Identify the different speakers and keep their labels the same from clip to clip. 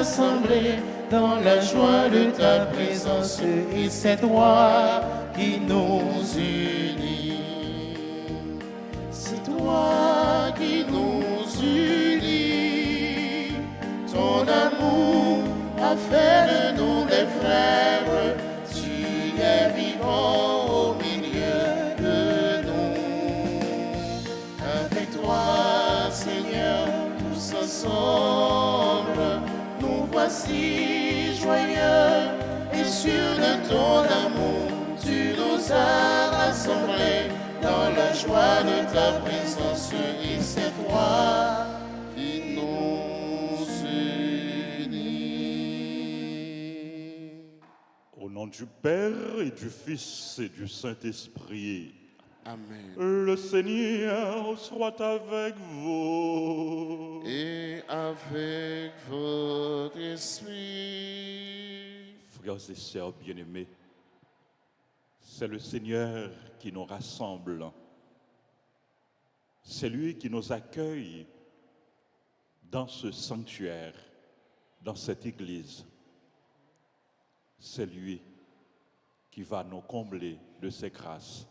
Speaker 1: rassemblés dans la joie de ta présence, et c'est toi qui nous unis. C'est toi qui nous unis. Ton amour a fait de nous des frères. Tu es vivant au milieu de nous. Avec toi, Seigneur, tous ensemble, nous voici joyeux et sûrs de ton amour. Tu nous as rassemblés dans la joie de ta présence, et c'est toi qui nous unis.
Speaker 2: Au nom du Père et du Fils et du Saint-Esprit.
Speaker 1: Amen.
Speaker 2: Le Seigneur soit avec vous.
Speaker 1: Et avec votre esprit.
Speaker 2: Frères et sœurs bien-aimés, c'est le Seigneur qui nous rassemble. C'est lui qui nous accueille dans ce sanctuaire, dans cette église. C'est lui qui va nous combler de ses grâces,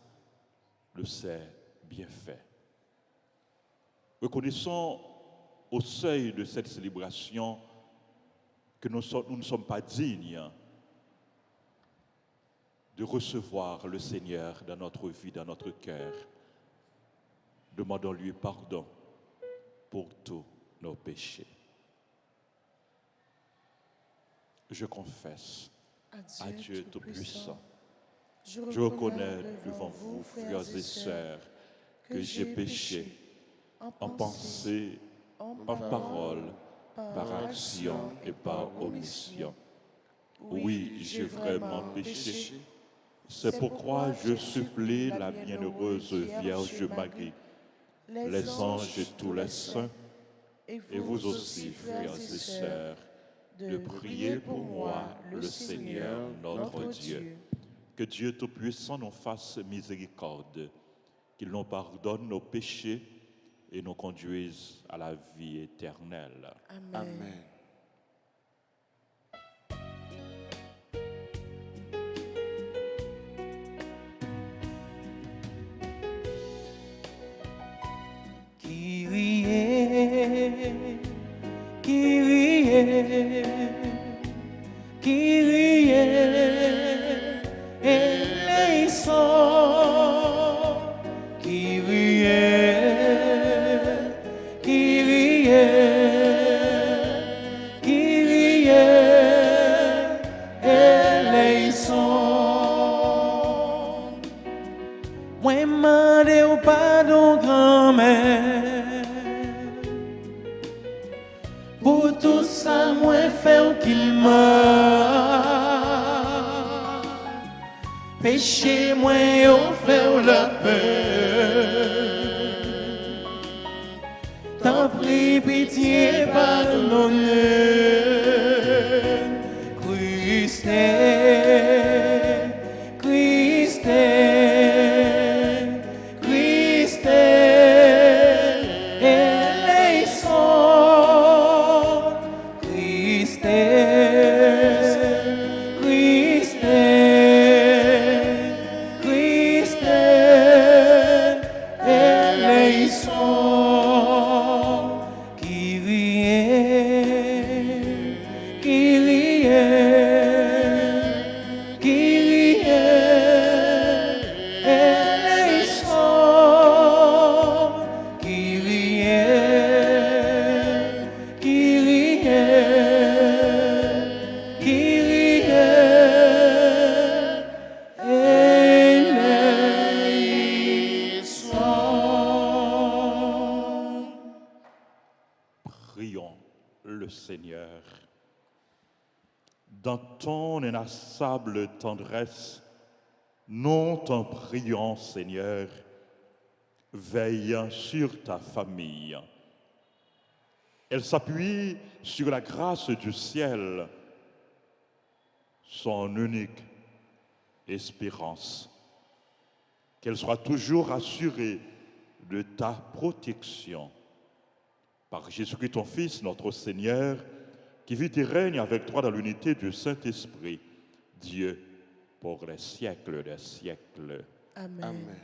Speaker 2: de ses bienfaits. Reconnaissons au seuil de cette célébration que nous ne sommes pas dignes de recevoir le Seigneur dans notre vie, dans notre cœur. Demandons-lui pardon pour tous nos péchés. Je confesse à Dieu Tout-Puissant. Je reconnais devant vous, frères et sœurs, que j'ai péché en pensée, en parole, par action et par omission. Oui, j'ai vraiment péché. C'est pourquoi je supplie la bienheureuse Vierge Marie, les anges et tous les saints, et vous aussi, frères et sœurs, de prier pour moi, le Seigneur, notre Dieu. Que Dieu Tout-Puissant nous fasse miséricorde, qu'il nous pardonne nos péchés et nous conduise à la vie éternelle.
Speaker 1: Amen. Amen. Kyrie, Kyrie, Kyrie, eleison. Kyrie, Kyrie, Kyrie, eleison. Moi mande au pardon grand-mère. Pour tout ça, moi fait qu'il meurt. Péché, moi, on fait la paix. T'en prie, pitié, pardonne-le. Christ, Christ, Christ, eleison. Christ, Christ, Christ, eleison. Kyrie, Kyrie, Kyrie, eleison. Kyrie, Kyrie, Kyrie, eleison.
Speaker 2: Prions le Seigneur. Dans ton inassable tendresse, nous t'en prions, Seigneur, veille sur ta famille. Elle s'appuie sur la grâce du ciel, son unique espérance. Qu'elle soit toujours assurée de ta protection. Par Jésus-Christ, ton Fils, notre Seigneur, qui vit et règne avec toi dans l'unité du Saint-Esprit, Dieu, pour les siècles des siècles.
Speaker 1: Amen.
Speaker 3: Amen.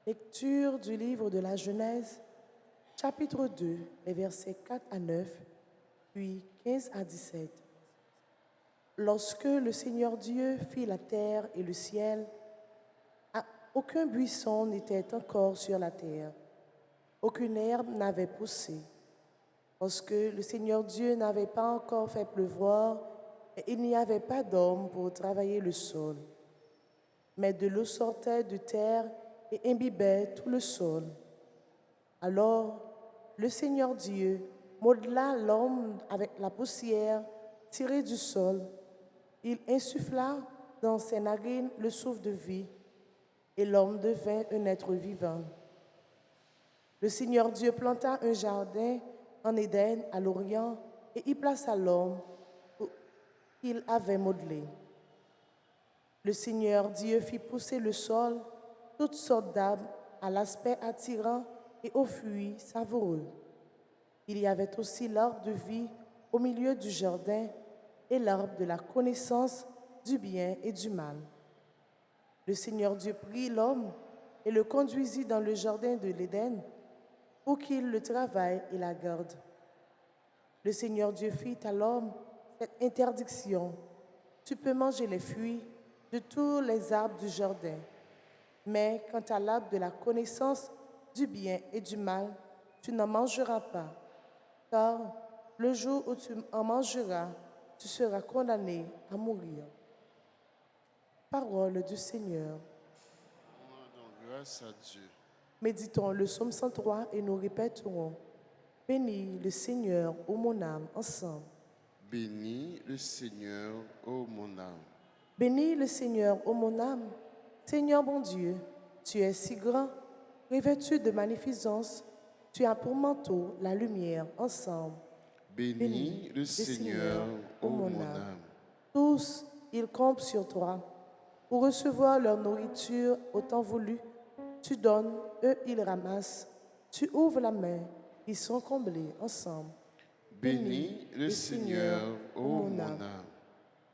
Speaker 1: Lecture du livre de la Genèse, chapitre 2, les versets 4 à 9, puis 15 à 17. Lorsque le Seigneur Dieu fit la terre et le ciel, aucun buisson n'était encore sur la terre, aucune herbe n'avait poussé, parce que le Seigneur Dieu n'avait pas encore fait pleuvoir et il n'y avait pas d'homme pour travailler le sol. Mais de l'eau sortait de terre et imbibait tout le sol. Alors, le Seigneur Dieu modela l'homme avec la poussière tirée du sol. Il insuffla dans ses narines le souffle de vie, et l'homme devint un être vivant. Le Seigneur Dieu planta un jardin en Éden à l'Orient et y plaça l'homme qu'il avait modelé. Le Seigneur Dieu fit pousser le sol toutes sortes d'arbres à l'aspect attirant et aux fruits savoureux. Il y avait aussi l'arbre de vie au milieu du jardin et l'arbre de la connaissance du bien et du mal. Le Seigneur Dieu prit l'homme et le conduisit dans le jardin de l'Éden pour qu'il le travaille et la garde. Le Seigneur Dieu fit à l'homme cette interdiction: tu peux manger les fruits de tous les arbres du jardin, mais quant à l'arbre de la connaissance du bien et du mal, tu n'en mangeras pas, car le jour où tu en mangeras, tu seras condamné à mourir. Parole du Seigneur.
Speaker 3: Grâce à Dieu.
Speaker 1: Méditons le psaume 103 et nous répéterons: bénis le Seigneur, ô mon âme, ensemble.
Speaker 3: Bénis le Seigneur, ô mon âme.
Speaker 1: Bénis le Seigneur, ô mon âme. Seigneur mon Dieu, tu es si grand, revêtu de magnificence, tu as pour manteau la lumière, ensemble.
Speaker 3: Bénis le Seigneur, ô mon âme.
Speaker 1: Tous, ils comptent sur toi. Pour recevoir leur nourriture au temps voulu, tu donnes, eux, ils ramassent. Tu ouvres la main, ils sont comblés ensemble.
Speaker 3: Bénis le Seigneur, ô mon âme.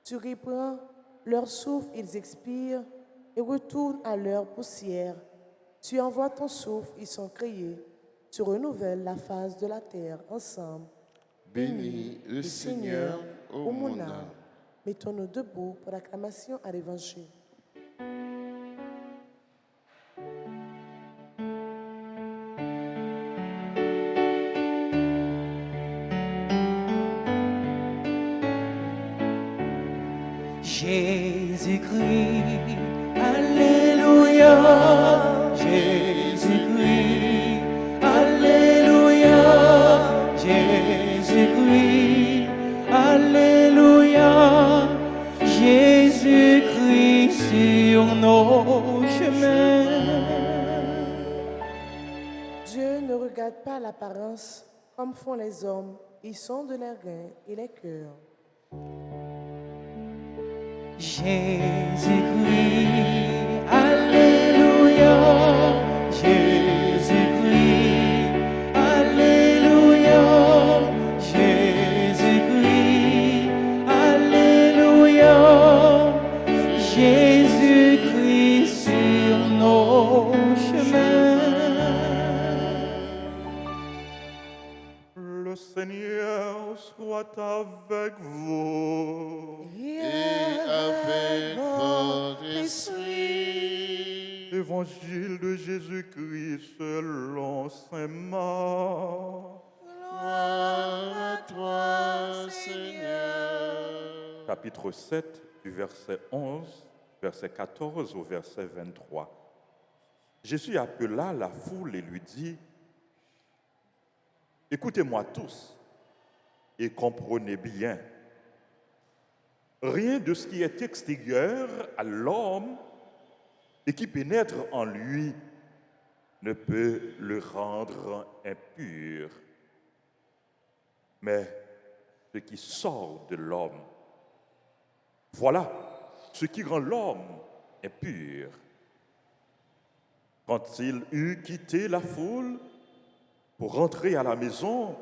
Speaker 1: Tu reprends leur souffle, ils expirent et retournent à leur poussière. Tu envoies ton souffle, ils sont créés. Tu renouvelles la face de la terre ensemble.
Speaker 3: Bénis le Seigneur, ô mon âme.
Speaker 1: Mettons-nous debout pour l'acclamation à l'Évangile.
Speaker 4: Jésus-Christ, Alléluia, Jésus-Christ, Alléluia, Jésus-Christ, Alléluia, Jésus-Christ sur nos chemins.
Speaker 1: Dieu ne regarde pas l'apparence comme font les hommes. Ils sont de leurs reins et les cœurs.
Speaker 4: Jésus-Christ, Alléluia, Jésus-Christ, Alléluia, Jésus-Christ, Alléluia, Jésus-Christ sur nos chemins.
Speaker 2: Le Seigneur soit avec vous.
Speaker 3: Et avec votre esprit.
Speaker 2: Évangile de Jésus-Christ selon saint Marc.
Speaker 3: Gloire à toi, Seigneur.
Speaker 2: Chapitre 7, du verset 11, verset 14 au verset 23. Jésus appela la foule et lui dit: écoutez-moi tous et comprenez bien. rien de ce qui est extérieur à l'homme et qui pénètre en lui ne peut le rendre impur. Mais ce qui sort de l'homme, voilà ce qui rend l'homme impur. Quand il eut quitté la foule pour rentrer à la maison,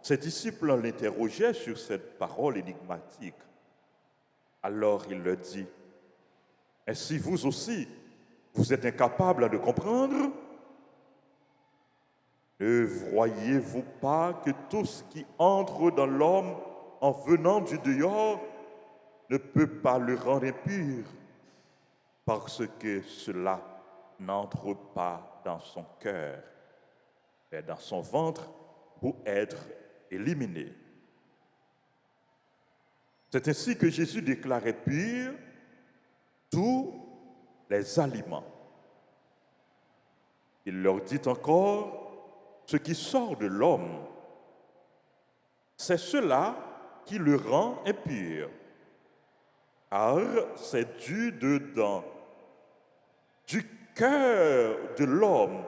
Speaker 2: ses disciples l'interrogeaient sur cette parole énigmatique. Alors il leur dit, « Ainsi vous aussi, vous êtes incapables de comprendre? Ne voyez-vous pas que tout ce qui entre dans l'homme en venant du dehors ne peut pas le rendre impur, parce que cela n'entre pas dans son cœur, mais dans son ventre pour être éliminé. » C'est ainsi que Jésus déclarait pur tous les aliments. Il leur dit encore, ce qui sort de l'homme, c'est cela qui le rend impur, car c'est du dedans, du cœur de l'homme,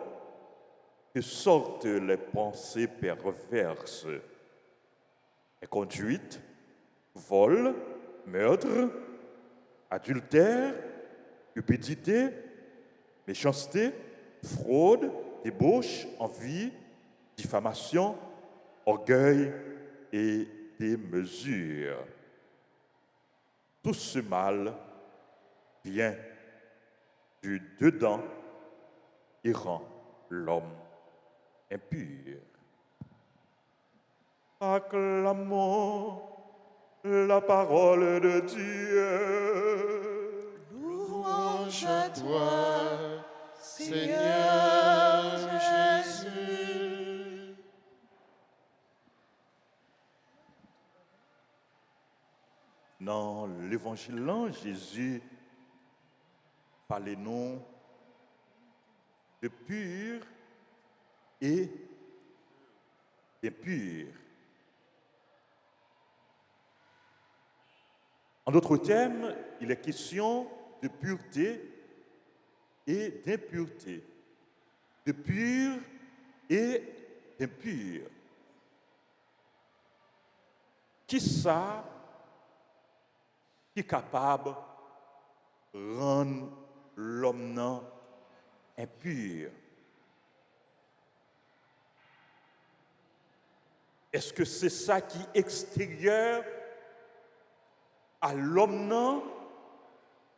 Speaker 2: que sortent les pensées perverses, inconduite, vol, meurtre, adultère, cupidité, méchanceté, fraude, débauche, envie, diffamation, orgueil et démesure. Tout ce mal vient du dedans et rend l'homme impur. Acclamons la parole de Dieu.
Speaker 3: Louange à toi, Seigneur Jésus.
Speaker 2: Dans l'évangile, Jésus parlait nous de pur et d'impur. En d'autres termes, il est question de pureté et d'impureté, de pur et d'impur. Qui ça qui est capable de rendre l'homme impur? Est-ce que c'est ça qui est extérieur à l'homme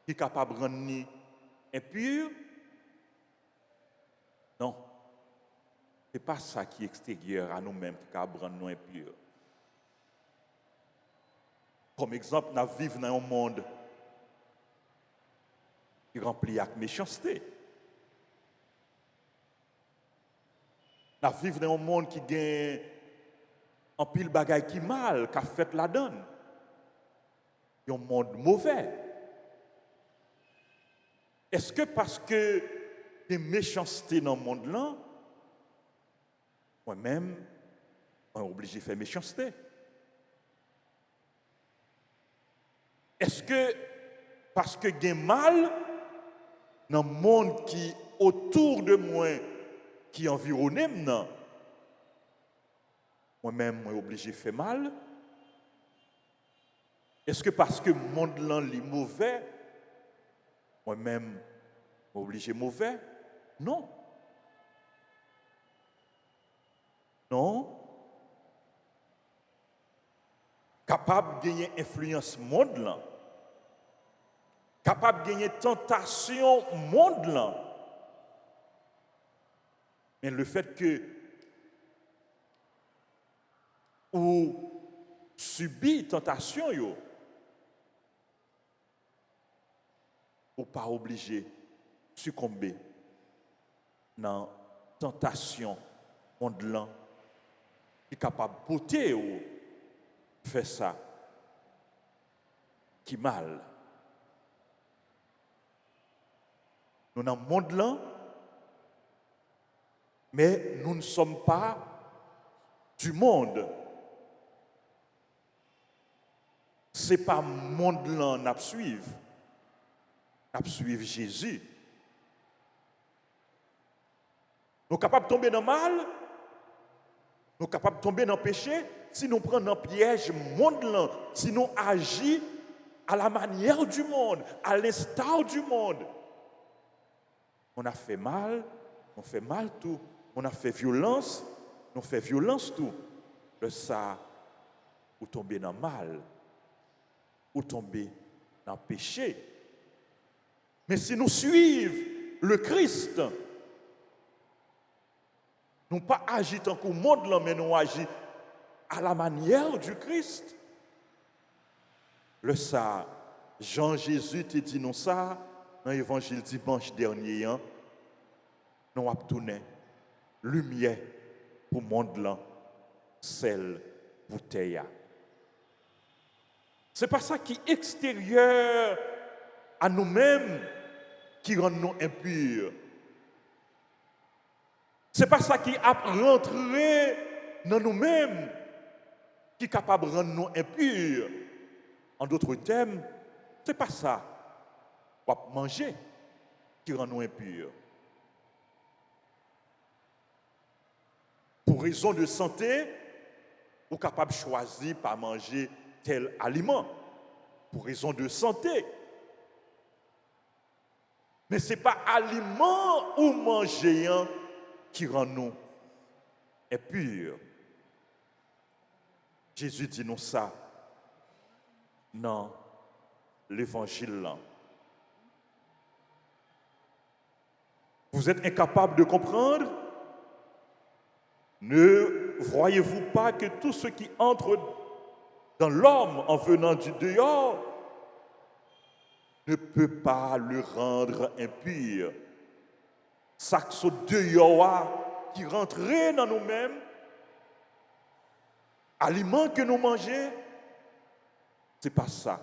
Speaker 2: qui est capable de rendre impur? Non. Ce n'est pas ça qui est extérieur à nous-mêmes qui est capable de rendre nous impurs. Comme exemple, nous vivons dans un monde qui est rempli avec méchanceté. Nous vivons dans un monde qui gagne un pile bagaille qui mal, qui a fait la donne. Un monde mauvais. Est-ce que parce que il y a méchanceté dans le monde-là, moi-même, on est obligé de faire méchanceté? Est-ce que parce que il y a mal dans le monde qui est autour de moi, qui environne moi-même, on est obligé de faire mal? Est-ce que parce que le monde là est mauvais, moi-même, je suis obligé de mauvais? Non. Non. Capable de gagner influence monde là, capable de gagner tentation monde là. Mais le fait que ou subit tentation yo, ou pas obligé de succomber dans tentation monde là, qui est capable de porter ou faire ça qui mal. Nous dans le monde là, mais nous ne sommes pas du monde. Ce n'est pas le monde là n'a suivre. N'a suivre Jésus. Nous sommes capables de tomber dans le mal, nous sommes capables de tomber dans le péché, si nous prenons un piège monde là, si nous agissons à la manière du monde, à l'instar du monde. On a fait mal, on fait mal tout. On a fait violence, on fait violence tout. Le ça, ou tomber dans le mal, ou tomber dans le péché. Mais si nous suivons le Christ, nous pas agis tant qu'au monde là, mais nous agissons à la manière du Christ. Le ça, Jean-Jésus te dit non ça, dans l'évangile dimanche dernier, hein, nous avons tourné lumière pour le monde là, sel, bouteille. Ce n'est pas ça qui est extérieur à nous-mêmes qui rend nous impurs. Ce n'est pas ça qui a rentré dans nous-mêmes qui est capable de rendre nous impurs. En d'autres termes, ce n'est pas ça qu'on va manger qui rend nous impurs. Pour raison de santé, vous êtes capable de choisir pas manger tel aliment. Pour raison de santé. Mais ce n'est pas aliment ou manger qui rend nous impurs. Jésus dit nous ça dans l'évangile là. Vous êtes incapable de comprendre? Ne voyez-vous pas que tout ce qui entre dans l'homme en venant du dehors ne peut pas le rendre impur? Ça que ce dehors qui rentrait dans nous-mêmes, aliments que nous mangeons, ce n'est pas ça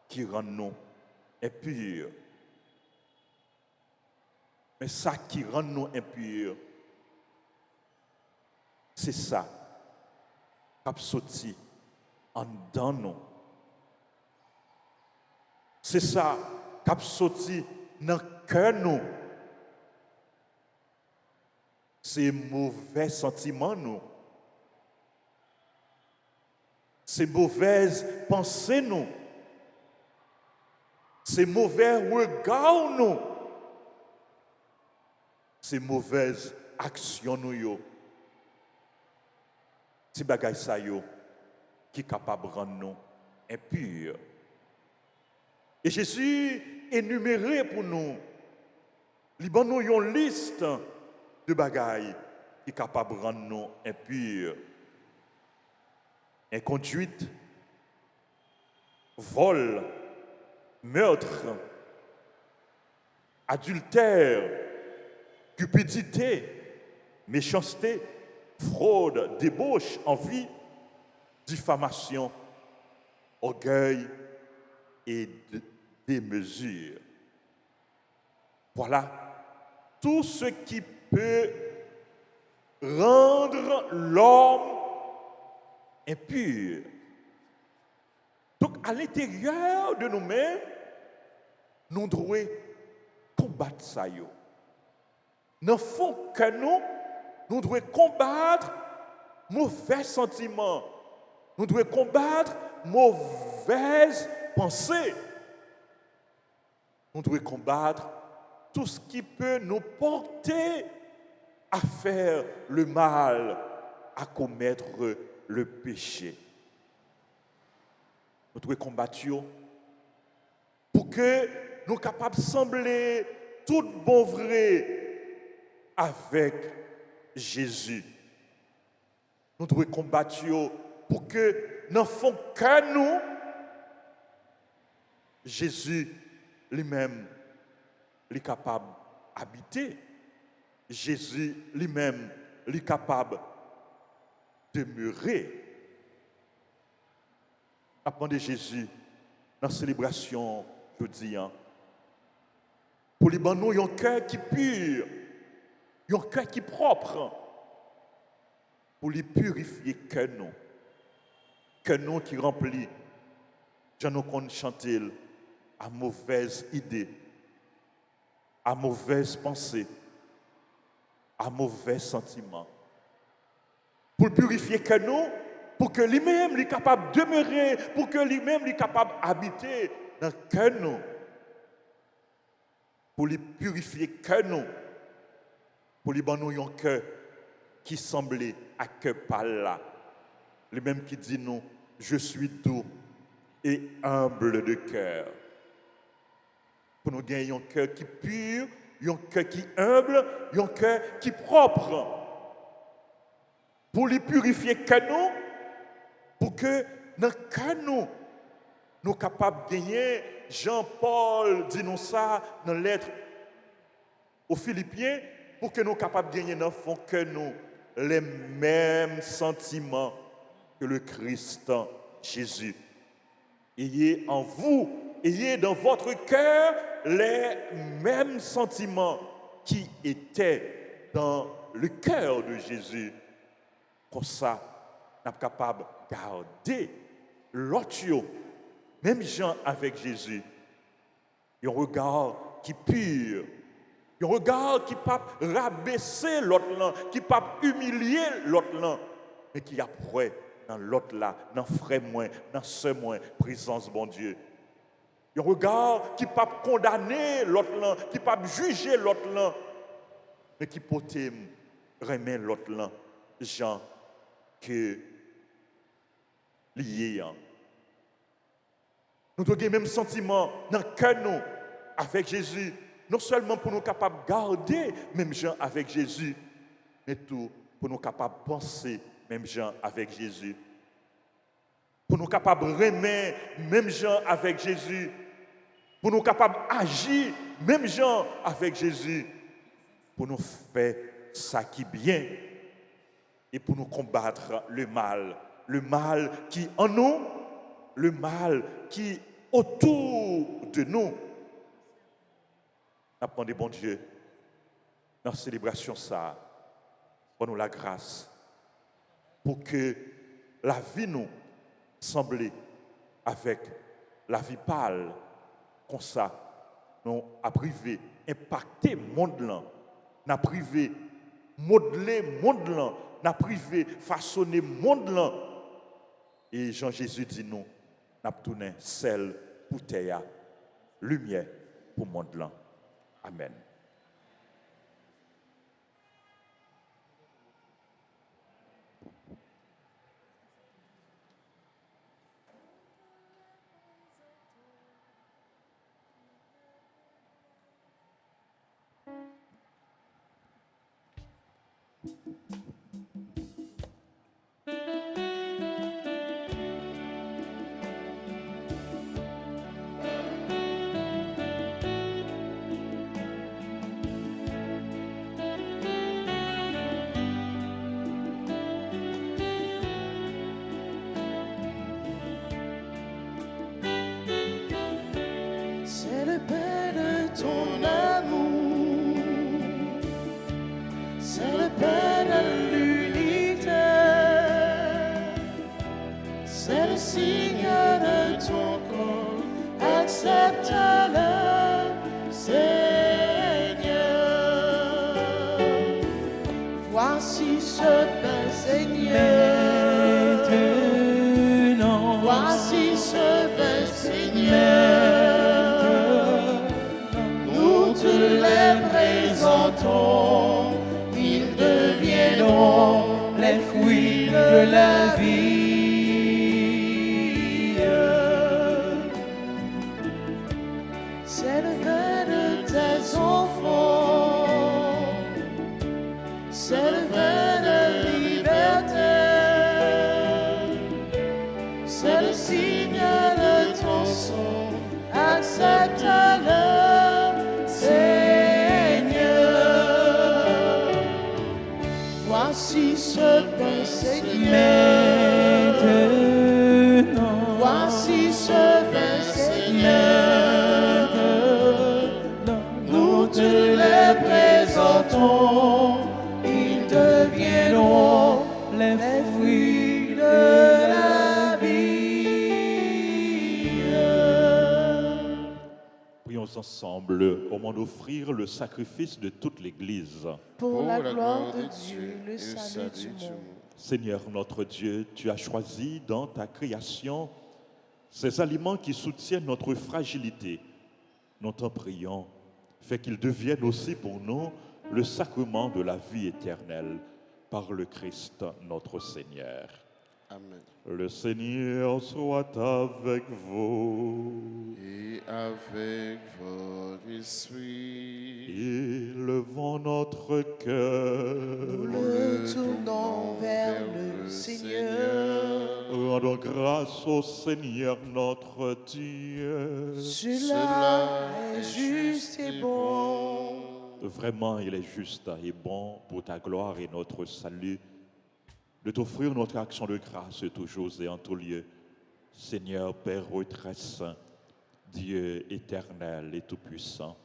Speaker 2: qui rend nous impurs. Mais ça qui rend nous impurs, c'est ça qui a sorti en dedans nous. C'est ça qui a sorti dans le cœur nous. C'est mauvais sentiments nous. C'est mauvaises pensées nous. C'est mauvais regards nous. C'est mauvaises actions nous yo. C'est bagay sa yo qui est capable de rendre nous impurs. Et Jésus énuméré pour nous. Il y a une liste de bagailles qui est capable de rendre nous impurs. Inconduite, vol, meurtre, adultère, cupidité, méchanceté, fraude, débauche, envie, diffamation, orgueil et démesure. Voilà tout ce qui peut rendre l'homme impur. Donc, à l'intérieur de nous-mêmes, nous devons combattre ça. Nous faut que nous devons combattre mauvais sentiments. Nous devons combattre mauvaises pensées. Nous devons combattre tout ce qui peut nous porter à faire le mal, à commettre le péché. Nous devons combattre pour que nous soyons capables de sembler tout bon vrai avec Jésus. Nous devons combattre pour que nous fassions que nous, Jésus lui-même, est capable d'habiter. Jésus lui-même est capable de demeurer. Après de Jésus, dans la célébration, je dis, pour les bancs, il y a un cœur qui est pur, il y a un cœur qui est propre, pour les purifier que nous qui remplit je nous compte chanter à mauvaise idée, à mauvaise pensée, à mauvais sentiment. Pour purifier que nous, pour que lui-même est capable de demeurer, pour que lui-même est capable d'habiter dans le cœur nous. Pour lui purifier que nous, pour lui donner un cœur qui semblait à cœur par là. Lui-même qui dit nous, je suis doux et humble de cœur. Pour nous gagner un cœur qui est pur, un cœur qui est humble, un cœur qui est propre. Pour lui purifier que nous, pour que dans le cœur nous sommes capables de gagner. Jean-Paul dit nous ça dans la lettre aux Philippiens, pour que nous soyons capables de gagner dans le fond que nous les mêmes sentiments que le Christ Jésus. Ayez en vous, ayez dans votre cœur les mêmes sentiments qui étaient dans le cœur de Jésus. Comme ça, nous sommes capables de garder l'autre, même gens avec Jésus. Il y a un regard qui est pur. Il y a un regard qui ne peut pas rabaisser l'autre là, qui ne peut pas humilier l'autre là, mais qui apprend dans l'autre là, dans le frère moins, dans ce moins, présence bon Dieu. Il y a un regard qui ne peut pas condamner l'autre là, qui ne peut pas juger l'autre là, mais qui peut remettre l'autre là, gens que liés. Nous avons le même sentiment dans le cœur nous avec Jésus. Non seulement pour nous capables de garder même gens avec Jésus, mais tout pour nous capables de penser même gens avec Jésus. Pour nous capables de remettre même gens avec Jésus. Pour nous capables d'agir même gens avec Jésus. Pour nous faire ça qui est bien. Et pour nous combattre le mal. Le mal qui en nous, le mal qui autour de nous. Apprenez, bon Dieu, dans la célébration, ça, pour nous la grâce, pour que la vie nous semble avec la vie pâle, comme ça, nous a privé, impacter le monde là, n'a privé, modeler le monde là, n'a privé, façonner le monde là. Et Jean-Jésus dit nous, n'a tourné sel pour terre, lumière pour le monde là. Amen.
Speaker 1: Voici ce pain, Seigneur.
Speaker 4: Maintenant,
Speaker 1: Voici ce pain, Seigneur. Nous te les présentons. Ils deviendront
Speaker 4: les fruits de la vie.
Speaker 1: C'est le vin de tes enfants. C'est le vin de liberté. C'est le signe de ton sang. Accepte-le, Seigneur. Voici ce pain, Seigneur.
Speaker 4: Maintenant,
Speaker 1: Voici ce vin, Seigneur. Nous te les présentons. Ils deviendront
Speaker 4: les
Speaker 1: les
Speaker 4: fruits
Speaker 1: fruits de la vie.
Speaker 2: tous ensemble au monde offrir le sacrifice de toute l'Église.
Speaker 1: Pour la gloire de Dieu, le salut du monde.
Speaker 2: Seigneur notre Dieu, tu as choisi dans ta création ces aliments qui soutiennent notre fragilité. Nous t'en prions, fais qu'ils deviennent aussi pour nous le sacrement de la vie éternelle par le Christ notre Seigneur.
Speaker 3: Amen.
Speaker 2: Le Seigneur soit avec vous.
Speaker 3: Et avec votre esprit.
Speaker 2: Élevons notre cœur.
Speaker 1: Nous le tournons vers le Seigneur.
Speaker 2: Rendons grâce au Seigneur notre Dieu.
Speaker 1: Cela est juste et bon.
Speaker 2: Vraiment, il est juste et bon pour ta gloire et notre salut de t'offrir notre action de grâce toujours et en tout lieu. Seigneur, Père très saint, Dieu éternel et tout-puissant.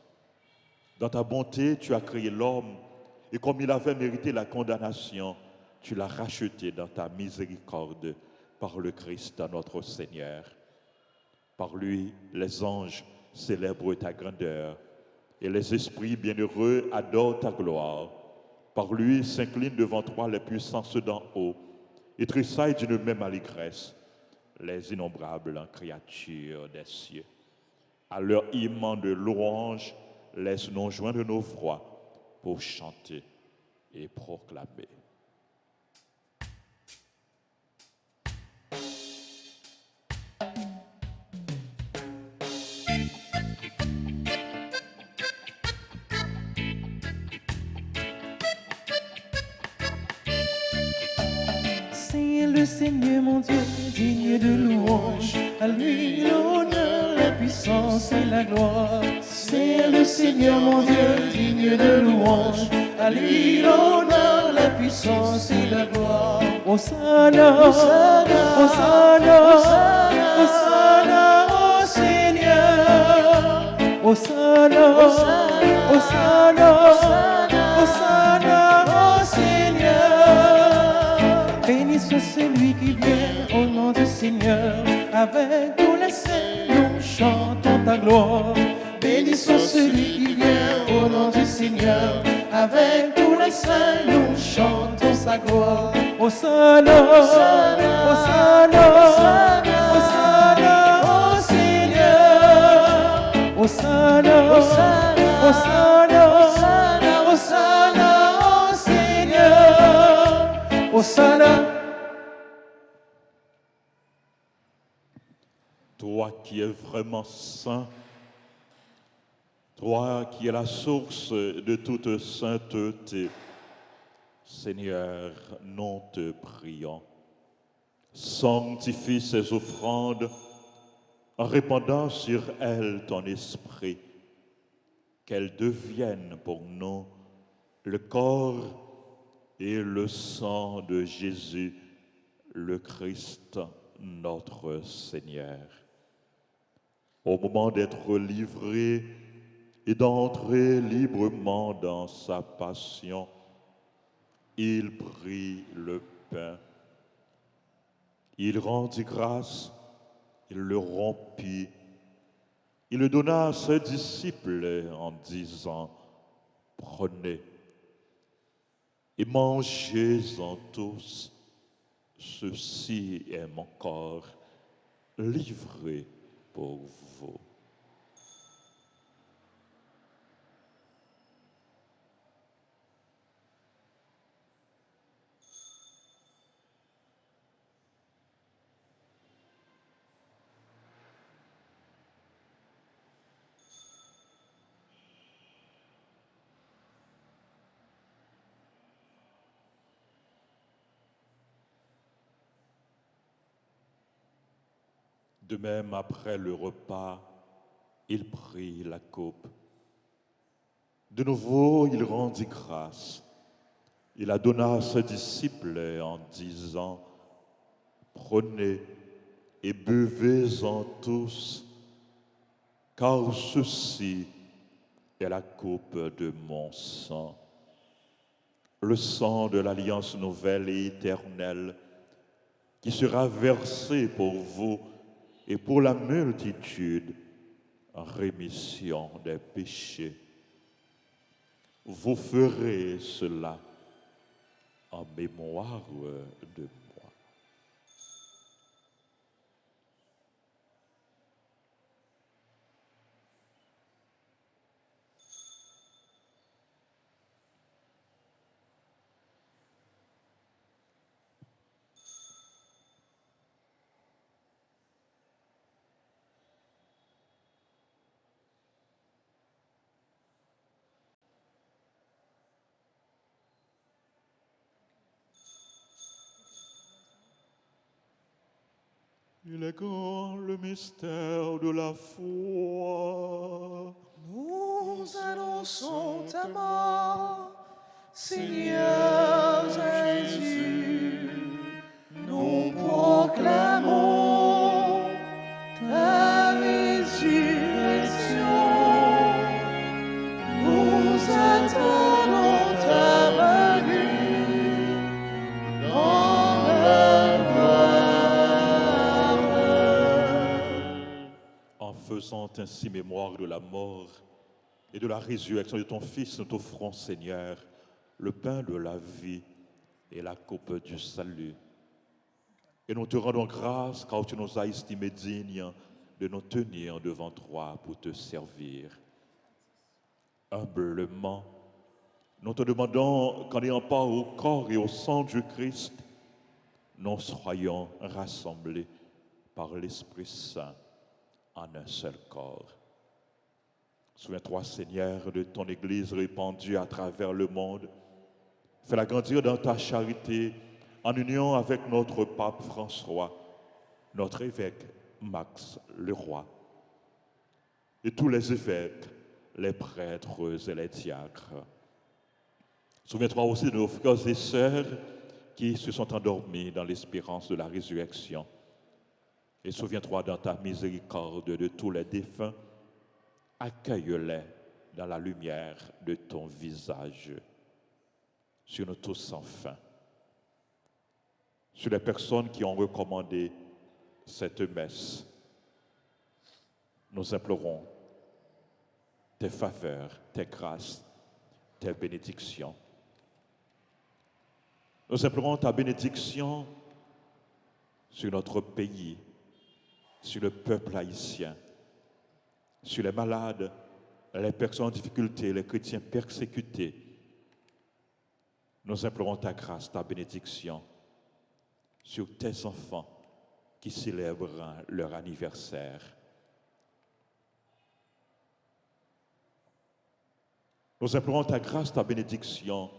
Speaker 2: Dans ta bonté, tu as créé l'homme et comme il avait mérité la condamnation, tu l'as racheté dans ta miséricorde par le Christ notre Seigneur. Par lui, les anges célèbrent ta grandeur et les esprits bienheureux adorent ta gloire. Par lui s'inclinent devant toi les puissances d'en haut et tressaillent d'une même allégresse les innombrables créatures des cieux. À leur hymne de louange, laisse-nous joindre nos voix pour chanter et proclamer.
Speaker 4: C'est le Seigneur mon Dieu, digne de louange. À lui l'honneur, la puissance et la gloire. C'est le Seigneur mon Dieu, digne de louange. À lui l'honneur, la puissance et la gloire. Hosanna, Hosanna, Hosanna, Hosanna au Seigneur. Hosanna, Hosanna, Hosanna au Seigneur. Béni soit celui qui vient au nom du Seigneur. Avec tous les saints, nous chantons ta gloire. Béni soit celui qui vient au nom du Seigneur. Avec tous les saints, nous chantons sa gloire. Hosanna, Hosanna, Hosanna, Hosanna au Seigneur. Hosanna, Hosanna, Hosanna, Hosanna au Seigneur. Hosanna.
Speaker 2: Toi qui es vraiment saint, toi qui es la source de toute sainteté, Seigneur, nous te prions. Sanctifie ces offrandes en répandant sur elles ton esprit, qu'elles deviennent pour nous le corps et le sang de Jésus, le Christ, notre Seigneur. Au moment d'être livré et d'entrer librement dans sa passion, il prit le pain. Il rendit grâce, il le rompit, il le donna à ses disciples en disant, « Prenez et mangez-en tous, ceci est mon corps livré pour vous. » De même, après le repas, il prit la coupe. De nouveau, il rendit grâce. Il la donna à ses disciples en disant, « Prenez et buvez-en tous, car ceci est la coupe de mon sang, le sang de l'alliance nouvelle et éternelle, qui sera versé pour vous et pour la multitude rémission des péchés. Vous ferez cela en mémoire de moi. Il est grand le mystère de la foi.
Speaker 4: Nous annonçons ta mort, Seigneur Jésus. Nous proclamons ta résurrection. Nous attendons ta venue dans la
Speaker 2: En faisant ainsi mémoire de la mort et de la résurrection de ton Fils, nous t'offrons, Seigneur, le pain de la vie et la coupe du salut. Et nous te rendons grâce car tu nous as estimés dignes de nous tenir devant toi pour te servir. Humblement, nous te demandons qu'en ayant part au corps et au sang du Christ, nous soyons rassemblés par l'Esprit Saint en un seul corps. Souviens-toi, Seigneur, de ton Église répandue à travers le monde. Fais-la grandir dans ta charité en union avec notre pape François, notre évêque Max Leroy, et tous les évêques, les prêtres et les diacres. Souviens-toi aussi de nos frères et sœurs qui se sont endormis dans l'espérance de la résurrection. Et souviens-toi dans ta miséricorde de tous les défunts, accueille-les dans la lumière de ton visage. Sur nous tous enfin, sur les personnes qui ont recommandé cette messe, nous implorons tes faveurs, tes grâces, tes bénédictions. Nous implorons ta bénédiction sur notre pays, sur le peuple haïtien, sur les malades, les personnes en difficulté, les chrétiens persécutés. Nous implorons ta grâce, ta bénédiction sur tes enfants qui célèbrent leur anniversaire. Nous implorons ta grâce, ta bénédiction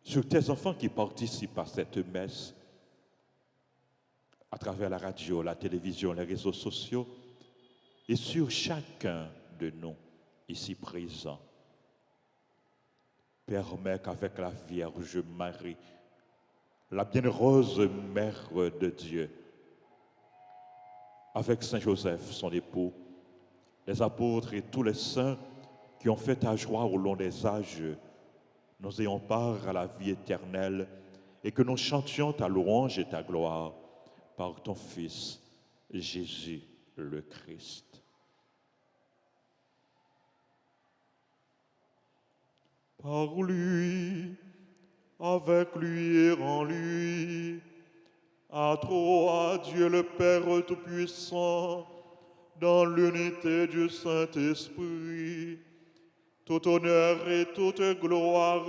Speaker 2: sur tes enfants qui participent à cette messe à travers la radio, la télévision, les réseaux sociaux et sur chacun de nous ici présents. Permets qu'avec la Vierge Marie, la bienheureuse Mère de Dieu, avec Saint Joseph, son époux, les apôtres et tous les saints qui ont fait ta joie au long des âges, nous ayons part à la vie éternelle et que nous chantions ta louange et ta gloire par ton Fils, Jésus le Christ. Par lui, avec lui et en lui, à toi, Dieu le Père Tout-Puissant, dans l'unité du Saint-Esprit, tout honneur et toute gloire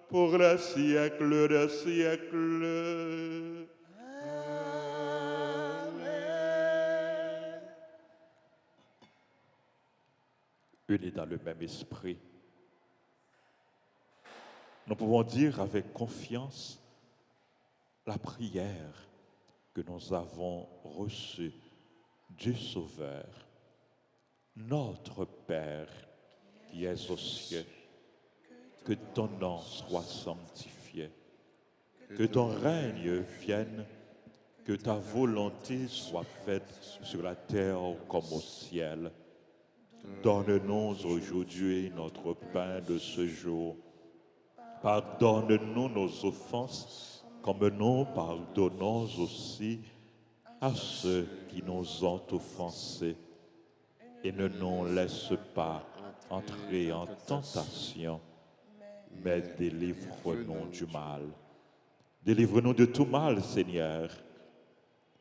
Speaker 2: pour les siècles des siècles.
Speaker 4: Amen.
Speaker 2: Unis dans le même esprit, nous pouvons dire avec confiance la prière que nous avons reçue du Sauveur. Notre Père qui es aux cieux, que ton nom soit sanctifié, que ton règne vienne, que ta volonté soit faite sur la terre comme au ciel. Donne-nous aujourd'hui notre pain de ce jour. Pardonne-nous nos offenses, comme nous pardonnons aussi à ceux qui nous ont offensés. et ne nous laisse pas entrer en tentation, mais délivre-nous du mal. Délivre-nous de tout mal, Seigneur,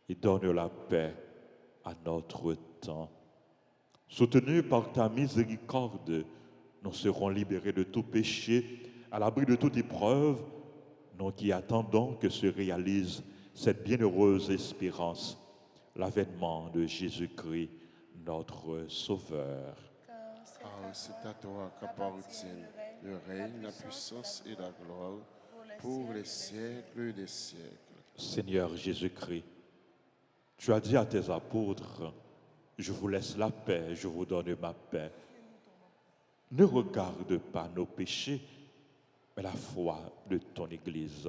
Speaker 2: et donne la paix à notre temps. Soutenus par ta miséricorde, nous serons libérés de tout péché, à l'abri de toute épreuve, nous qui attendons que se réalise cette bienheureuse espérance, l'avènement de Jésus-Christ, notre Sauveur.
Speaker 3: Car c'est à toi qu'appartiennent le règne, la puissance et la gloire pour les siècles des siècles.
Speaker 2: Seigneur Jésus-Christ, tu as dit à tes apôtres, je vous laisse la paix, je vous donne ma paix. Ne regarde pas nos péchés, mais la foi de ton Église.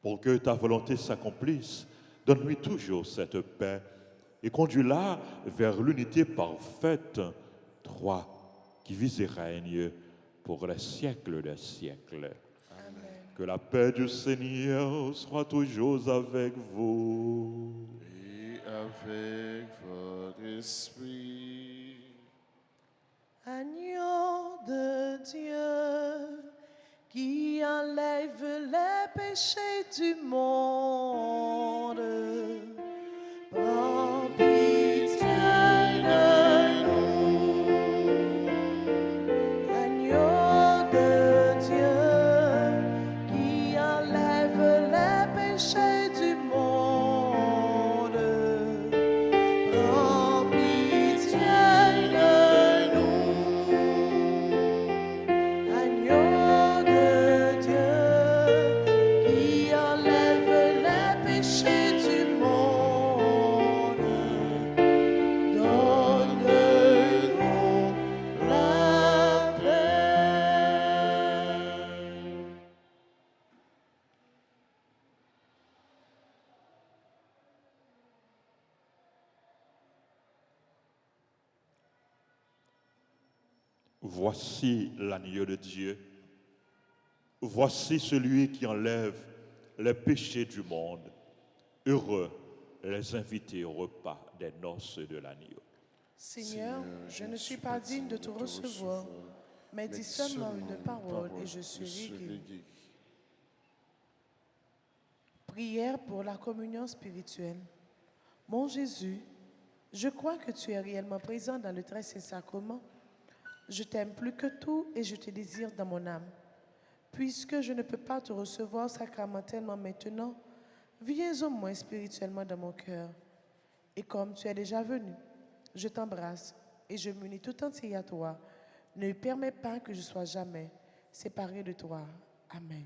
Speaker 2: Pour que ta volonté s'accomplisse, donne-lui toujours cette paix et conduis-la vers l'unité parfaite, toi qui vis et règnes pour les siècles des siècles.
Speaker 3: Amen.
Speaker 2: Que la paix du Seigneur soit toujours avec vous.
Speaker 3: Et avec votre esprit.
Speaker 1: Agneau de Dieu, qui enlève les péchés du monde, prends pitié de nous. Agneau de Dieu, qui enlève les péchés du monde, prends pitié de nous. Agneau de Dieu, qui enlève les péchés du monde, donne-nous la paix.
Speaker 2: Voici l'agneau de Dieu. Voici celui qui enlève les péchés du monde. Heureux les invités au repas des noces de l'agneau.
Speaker 1: Seigneur, je ne suis pas digne de te recevoir, mais dis seulement une parole et je serai guéri. Prière pour la communion spirituelle. Mon Jésus, je crois que tu es réellement présent dans le très saint sacrement. Je t'aime plus que tout et je te désire dans mon âme. Puisque je ne peux pas te recevoir sacramentellement maintenant, viens au moins spirituellement dans mon cœur. Et comme tu es déjà venu, je t'embrasse et je m'unis tout entier à toi. Ne permets pas que je sois jamais séparé de toi. Amen.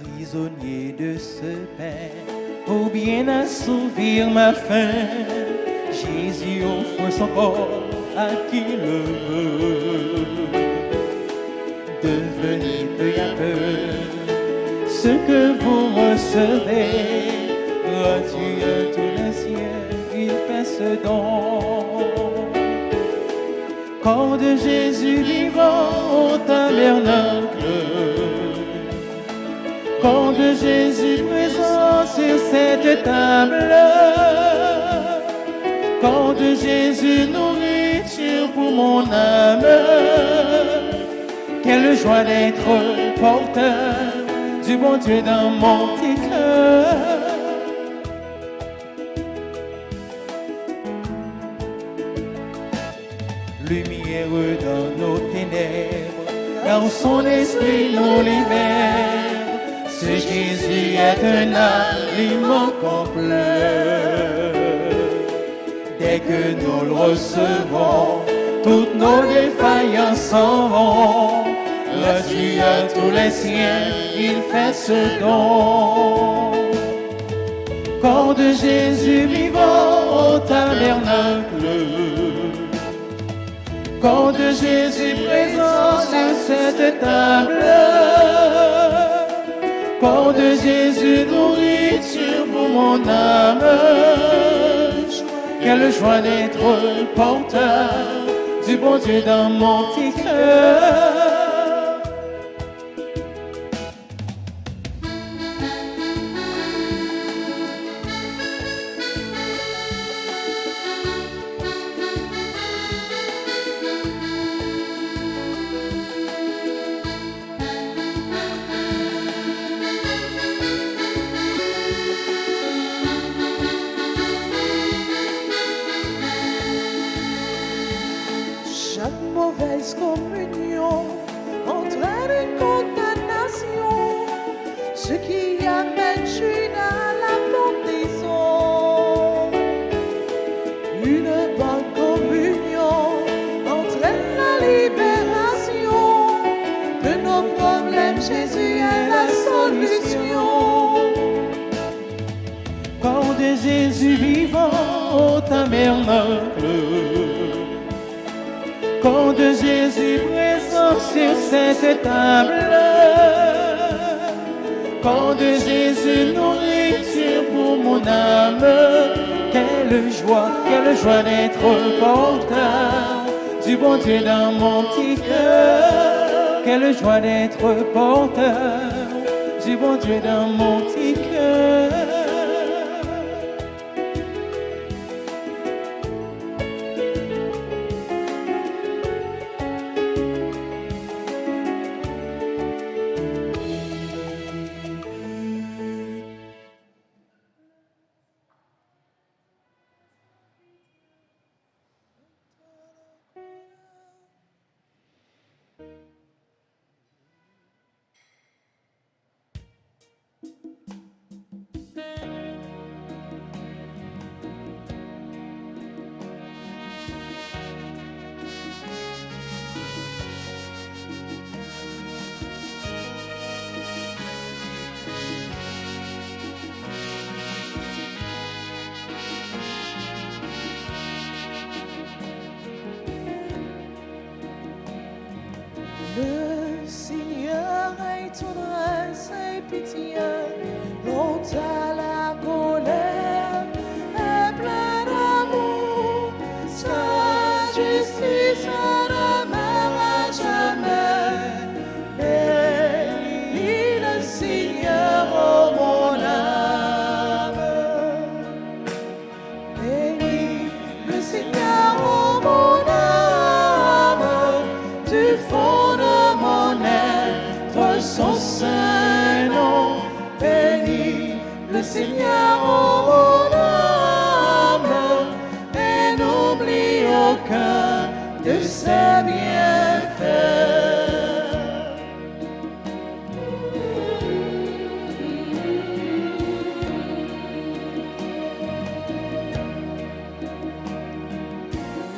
Speaker 4: Prisonnier de ce pain, pour bien assouvir ma faim, Jésus offre son corps à qui le veut. Devenez peu à peu ce que vous recevez. Gratuit à tous les cieux, il fait ce don. Corps de Jésus vivant au tabernacle, corps de Jésus présent sur cette table, corps de Jésus nourriture pour mon âme. Quelle joie d'être porteur du bon Dieu dans mon petit cœur. Lumière dans nos ténèbres, dans son esprit nous libère. Ce Jésus est un aliment complet. Dès que nous le recevons, toutes nos défaillances s'en vont. Gratuit à tous les siens, il fait ce don. Corps de Jésus vivant au tabernacle, Corps de Jésus présent sur cette table. Corps de Jésus, nourriture pour mon âme. Quelle joie d'être porteur du bon Dieu dans mon petit cœur.
Speaker 1: Mauvaise communion entraîne une condamnation, ce qui amène chute à la pendaison. Une bonne communion entraîne la libération. De nos problèmes, Jésus est la solution.
Speaker 4: Corps de Jésus vivant au tabernacle. Corps de Jésus présent sur cette table. Corps de Jésus, nourriture pour mon âme. Quelle joie d'être porteur du bon Dieu dans mon petit cœur. Quelle joie d'être porteur du bon Dieu dans mon petit cœur.
Speaker 1: Le Seigneur est tendresse et pitié, longtemps à la colère est plein d'amour. Sa justice demeure à jamais. Bénis le Seigneur, ô mon âme. Bénis le Seigneur, ô mon âme, du fond de mon être, son saint nom. Bénis le Seigneur, ô mon âme, et n'oublie aucun de ses bienfaits.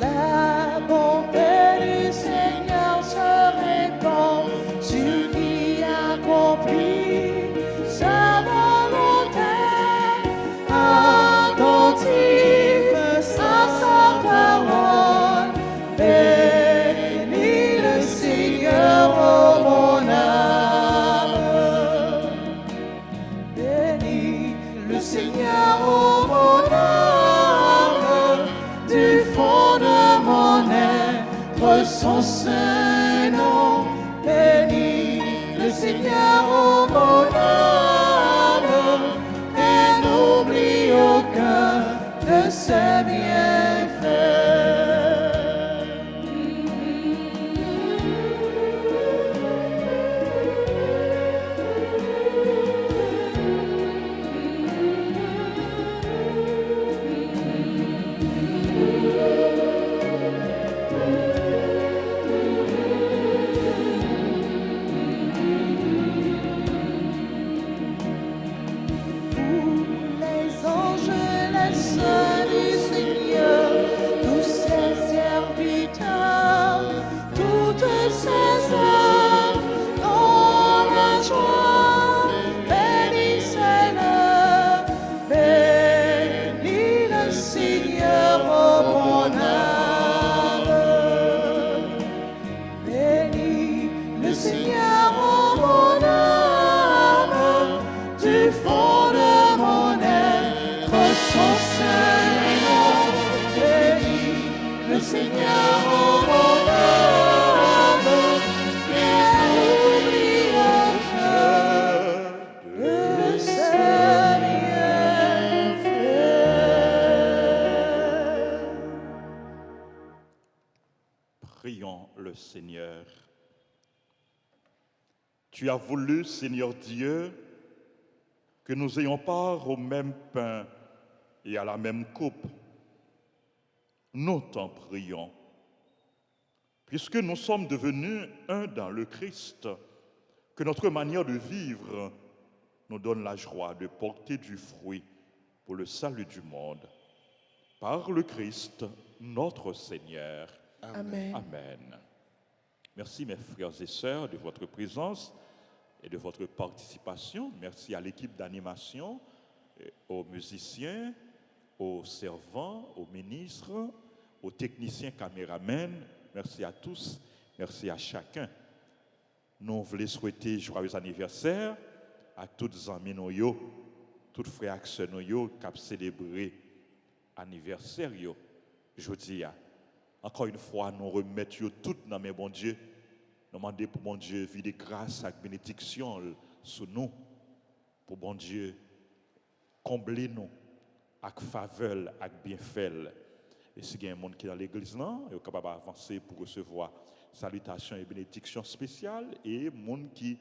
Speaker 1: La bonté du Seigneur se répand sur qui accomplit sa volonté. Attentif à sa parole, bénis le Seigneur, ô mon âme. Bénis le Seigneur, ô mon âme, du fond de mon être, son saint nom. Bénis le Seigneur, ô mon âme, et n'oublie aucun de ses bienfaits. Les anges, les saints du Seigneur
Speaker 2: Tu as voulu, Seigneur Dieu, que nous ayons part au même pain et à la même coupe. Nous t'en prions. Puisque nous sommes devenus un dans le Christ, que notre manière de vivre nous donne la joie de porter du fruit pour le salut du monde. Par le Christ, notre Seigneur.
Speaker 1: Amen.
Speaker 2: Amen. Merci mes frères et sœurs de votre présence et de votre participation. Merci à l'équipe d'animation, aux musiciens, aux servants, aux ministres, aux techniciens caméramens. Merci à tous, merci à chacun. Nous voulons souhaiter joyeux anniversaire à toutes les amis, toutes frères et sœurs qui ont célébré l'anniversaire. Je dis, encore une fois, nous remettons toutes dans mes bons Dieu. Nous demandons pour bon Dieu, vie de grâce et bénédiction sur nous. Pour bon Dieu, combler nous avec faveur, avec bienfait. Et si il y a un monde qui est dans l'église, il est capable d'avancer pour recevoir salutations et bénédictions spéciales. Et le monde qui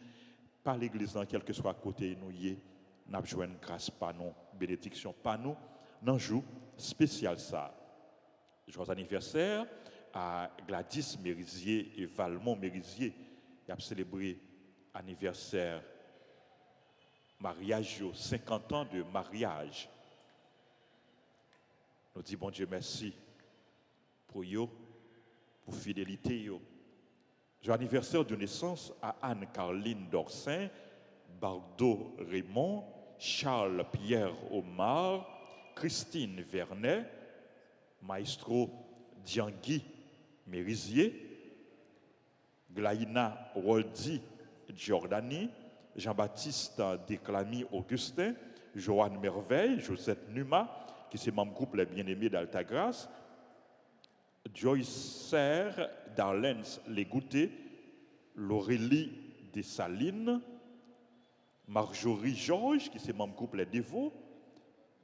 Speaker 2: par l'église, quel que soit à côté, nous y n'a besoin de grâce par nous, bénédiction par nous, dans jour spécial ça. Joyeux anniversaire à Gladys Mérisier et Valmont Mérisier. Ils ont célébré anniversaire, mariage, 50 ans de mariage. Nous disons bon Dieu merci pour eux, pour fidélité. Joyeux anniversaire de naissance à Anne-Carline Dorsin, Bardo Raymond, Charles-Pierre Omar, Christine Vernet, Maestro Diangui Mérisier, Glaïna Roldi Giordani, Jean-Baptiste Déclamy Augustin, Joanne Merveille, Joseph Numa, qui est membre groupe Les Bien-Aimés d'Altagrace, Joyce Serre Darlens Légouté, Laurélie Dessalines, Marjorie Georges, qui est membre groupe Les Dévots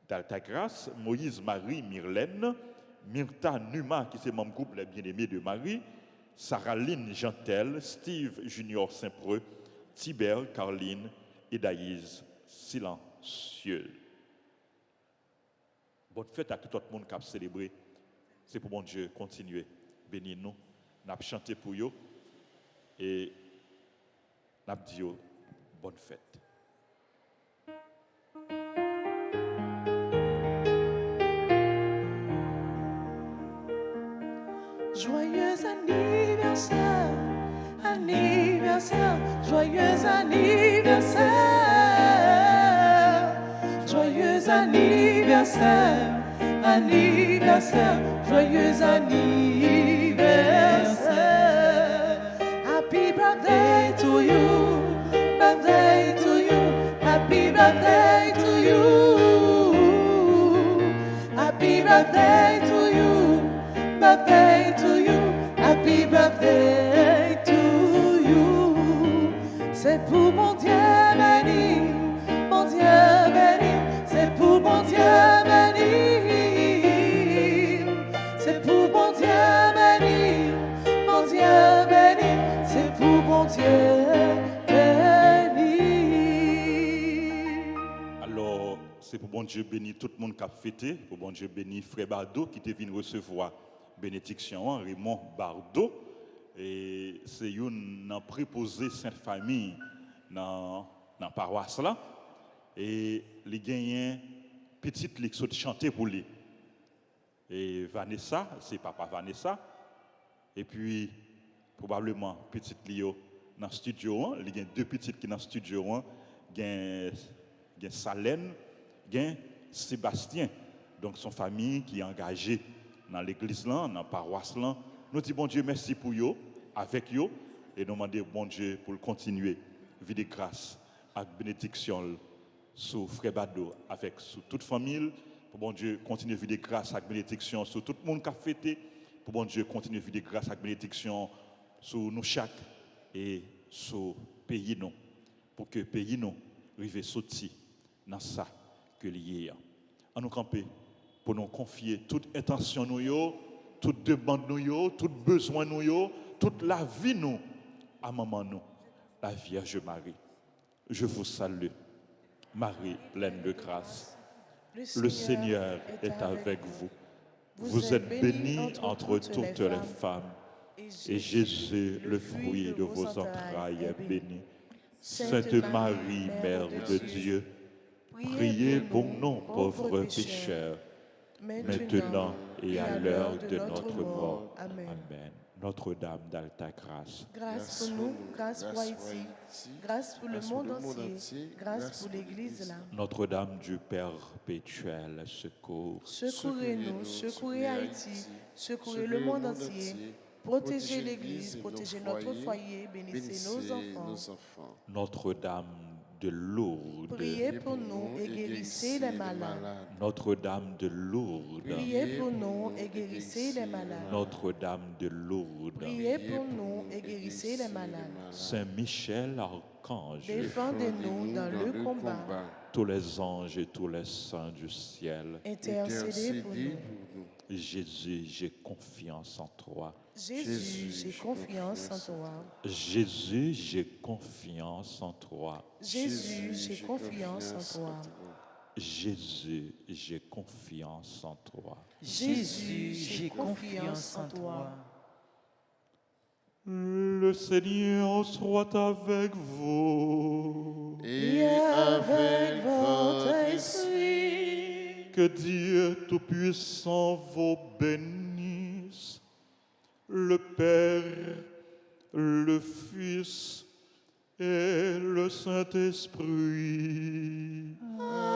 Speaker 2: d'Altagrace, Moïse Marie Myrlène, Myrta Numa, qui est membre groupe Les Bien-Aimés de Marie, Saraline Jantel, Steve Junior Saint-Preux, Tibère Carline et Daïs Silencieux. Bonne fête à tout le monde qui a célébré. C'est pour mon Dieu continuer. Bénis nous. Nous avons chanté pour eux et nous avons dit bonne fête.
Speaker 1: Joyeux anniversaire, anniversaire, joyeux anniversaire, joyeux anniversaire, anniversaire, joyeux anniversaire. Happy birthday to you, birthday to you, happy birthday to you, happy birthday to you, birthday to you, happy birthday to you. C'est pour mon Dieu béni, mon Dieu béni, c'est pour mon Dieu béni, c'est pour mon Dieu béni, mon Dieu béni, c'est pour mon Dieu béni.
Speaker 2: Alors, c'est pour bon Dieu béni tout le monde qui a fêté, pour bon Dieu béni Frère Bardo qui est venu recevoir bénédiction, Raymond Bardo. Et c'est une préposé Sainte Famille dans la paroisse là. Et il gagne petite leçon de chanter pour lui. Et Vanessa, c'est papa Vanessa. Et puis, probablement, petite Lio dans le studio 1. Il y a deux petites qui sont dans le studio 1. Il y a Salène, il y a Sébastien. Donc, son famille qui est engagée dans l'église là, dans la paroisse là. Nous disons bon Dieu merci pour eux, avec eux, et nous demandons bon Dieu pour continuer, vie de grâce, avec bénédiction sur Frère Bado, avec sur toute famille, pour bon Dieu continuer vie de grâce, avec bénédiction sur tout le monde qui a fêté, pour bon Dieu continuer vie de grâce, avec bénédiction sur nous chaque et sur le pays nous, pour que le pays nous arrive sortir dans ça que lié. En nous camper, pour nous confier toute intention nous, toute demande nous, tout besoin nous, toute la vie nous à maman nous. la Vierge Marie. Je vous salue, Marie, pleine de grâce. Le Seigneur est avec vous. Vous êtes bénie entre toutes les femmes, et Jésus, le fruit de vos entrailles, est béni. Sainte Marie, Mère de Dieu, priez pour nous pauvres pécheurs, maintenant et à l'heure de notre mort. Amen. Notre-Dame d'Alta Grâce.
Speaker 1: Grâce pour nous, grâce pour Haïti, grâce pour le monde entier, grâce pour l'Église là.
Speaker 2: Notre-Dame du Perpétuel secours.
Speaker 1: Secourez-nous, secourez Haïti, secourez le monde entier. Protégez l'Église, protégez notre foyer, bénissez nos enfants.
Speaker 2: Notre-Dame de Lourdes.
Speaker 1: Priez pour nous et guérissez les malades.
Speaker 2: Notre-Dame de Lourdes.
Speaker 1: Priez pour nous et guérissez les malades.
Speaker 2: Notre-Dame de Lourdes.
Speaker 1: Priez pour nous et guérissez les malades.
Speaker 2: Saint Michel Archange.
Speaker 1: Défendez-nous dans le combat.
Speaker 2: Tous les anges et tous les saints du ciel.
Speaker 1: Intercédez pour nous.
Speaker 2: Jésus, j'ai confiance en toi.
Speaker 1: Jésus, j'ai confiance en toi.
Speaker 2: Jésus, j'ai confiance en toi.
Speaker 1: Jésus, j'ai confiance en toi.
Speaker 2: Jésus, j'ai confiance en toi.
Speaker 1: Jésus, j'ai confiance en toi.
Speaker 2: Le Seigneur soit avec vous.
Speaker 1: Et avec votre esprit.
Speaker 2: Que Dieu Tout-Puissant vous bénisse, le Père, le Fils et le Saint-Esprit.
Speaker 1: Amen.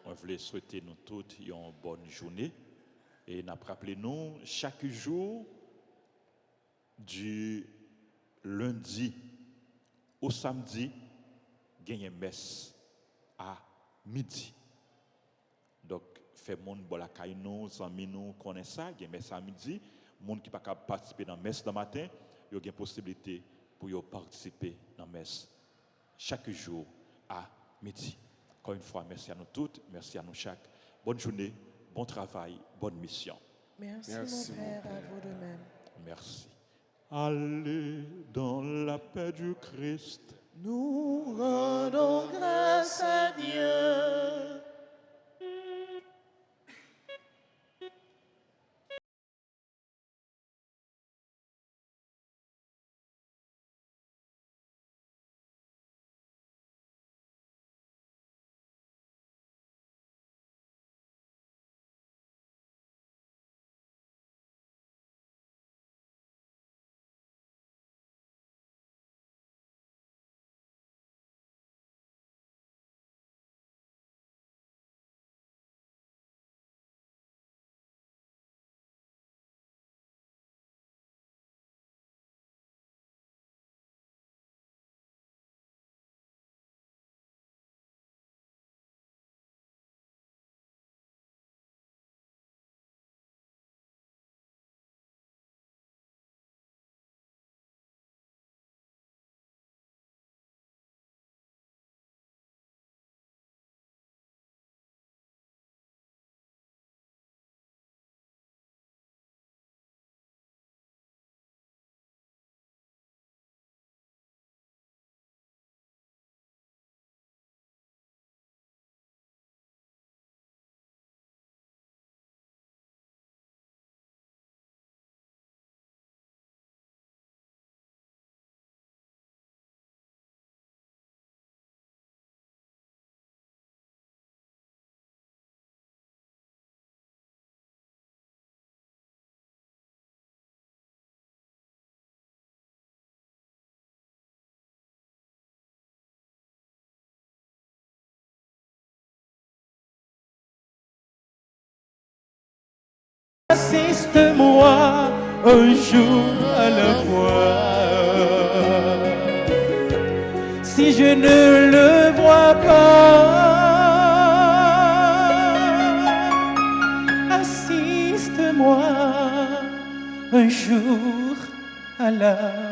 Speaker 2: On voulait souhaiter nous toutes une bonne journée et nous rappelons nous chaque jour du lundi au samedi, il y a une messe à midi. Donc, fait monde bon la caille nous, amis nous connaissent ça, il y a une messe à midi. Monde qui pas capable participer dans la messe le matin, il y a une possibilité pour participer dans la messe chaque jour à midi. Encore une fois, merci à nous toutes, merci à nous chaque. Bonne journée, bon travail, bonne mission.
Speaker 1: Merci mon Père, à vous de même.
Speaker 2: Merci. Allez dans la paix du Christ.
Speaker 1: Nous rendons grâce à Dieu.
Speaker 4: Assiste-moi un jour à la fois. Si je ne le vois pas, assiste-moi un jour à la